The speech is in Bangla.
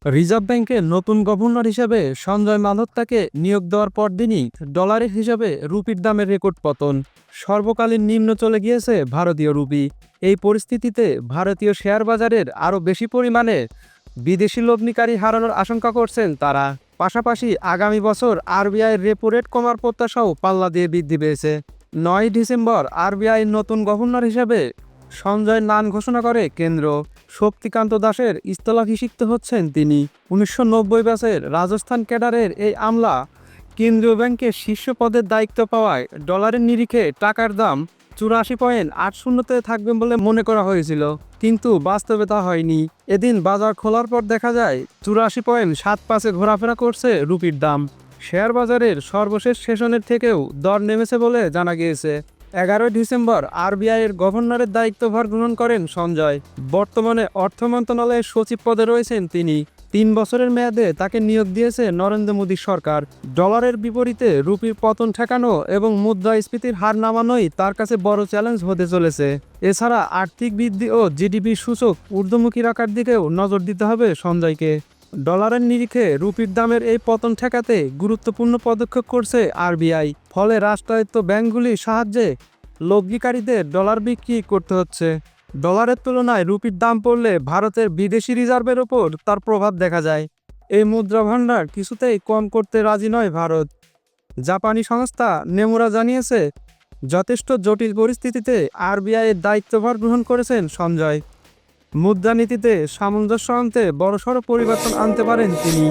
রিজার্ভ ব্যাংকের নতুন গভর্নর হিসেবে সঞ্জয় মালহোত্রাকে নিয়োগ দেওয়ার পরদিনই ডলারের হিসাবে রুপির দামের রেকর্ড পতন। সর্বকালীন নিম্ন চলে গিয়েছে ভারতীয় রুপি। এই পরিস্থিতিতে ভারতীয় শেয়ার বাজারের আরও বেশি পরিমাণে বিদেশি লগ্নিকারী হারানোর আশঙ্কা করছেন তারা। পাশাপাশি আগামী বছর আরবিআইয়ের রেপো রেট কমার প্রত্যাশাও পাল্লা দিয়ে বৃদ্ধি পেয়েছে। ৯ ডিসেম্বর আরবিআইয়ের নতুন গভর্নর হিসেবে সঞ্জয় নাম ঘোষণা করে কেন্দ্র। শক্তিকান্ত দাসের স্থলাভিষিক্ত হচ্ছেন তিনি। ১৯৯০ ব্যাচের রাজস্থান ক্যাডারের এই আমলা কেন্দ্রীয় ব্যাংকের শীর্ষ পদের দায়িত্ব পাওয়ায় ডলারের নিরিখে টাকার দাম ৮৪.৮০-তে থাকবে বলে মনে করা হয়েছিল, কিন্তু বাস্তবে তা হয়নি। এদিন বাজার খোলার পর দেখা যায় ৮৪.৭৫-এ ঘোরাফেরা করছে রুপির দাম। শেয়ার বাজারের সর্বশেষ সেশনের থেকেও দর নেমেছে বলে জানা গিয়েছে। ১১ ডিসেম্বর আরবিআইয়ের গভর্নরের দায়িত্বভার গ্রহণ করেন সঞ্জয়। বর্তমানে অর্থ মন্ত্রণালয়ের সচিব পদে রয়েছেন তিনি। ৩ বছরের মেয়াদে তাকে নিয়োগ দিয়েছে নরেন্দ্র মোদী সরকার। ডলারের বিপরীতে রুপির পতন ঠেকানো এবং মুদ্রাস্ফীতির হার নামানোই তার কাছে বড় চ্যালেঞ্জ হতে চলেছে। এছাড়া আর্থিক বৃদ্ধি ও জিডিপি সূচক ঊর্ধ্বমুখী রাখার দিকেও নজর দিতে হবে সঞ্জয়কে। ডলারের নিরিখে রুপির দামের এই পতন ঠেকাতে গুরুত্বপূর্ণ পদক্ষেপ করছে আরবিআই। ফলে রাষ্ট্রায়ত্ত ব্যাংকগুলির সাহায্যে লগ্নিকারীদের ডলার বিক্রি করতে হচ্ছে। ডলারের তুলনায় রুপির দাম পড়লে ভারতের বিদেশি রিজার্ভের ওপর তার প্রভাব দেখা যায়। এই মুদ্রা ভান্ডার কিছুতেই কম করতে রাজি নয় ভারত। জাপানি সংস্থা নেমুরা জানিয়েছে, যথেষ্ট জটিল পরিস্থিতিতে আরবিআইয়ের দায়িত্বভার গ্রহণ করেছেন সঞ্জয়। মুদ্রানীতিতে সামঞ্জস্য আনতে বড়সড় পরিবর্তন আনতে পারেন তিনি।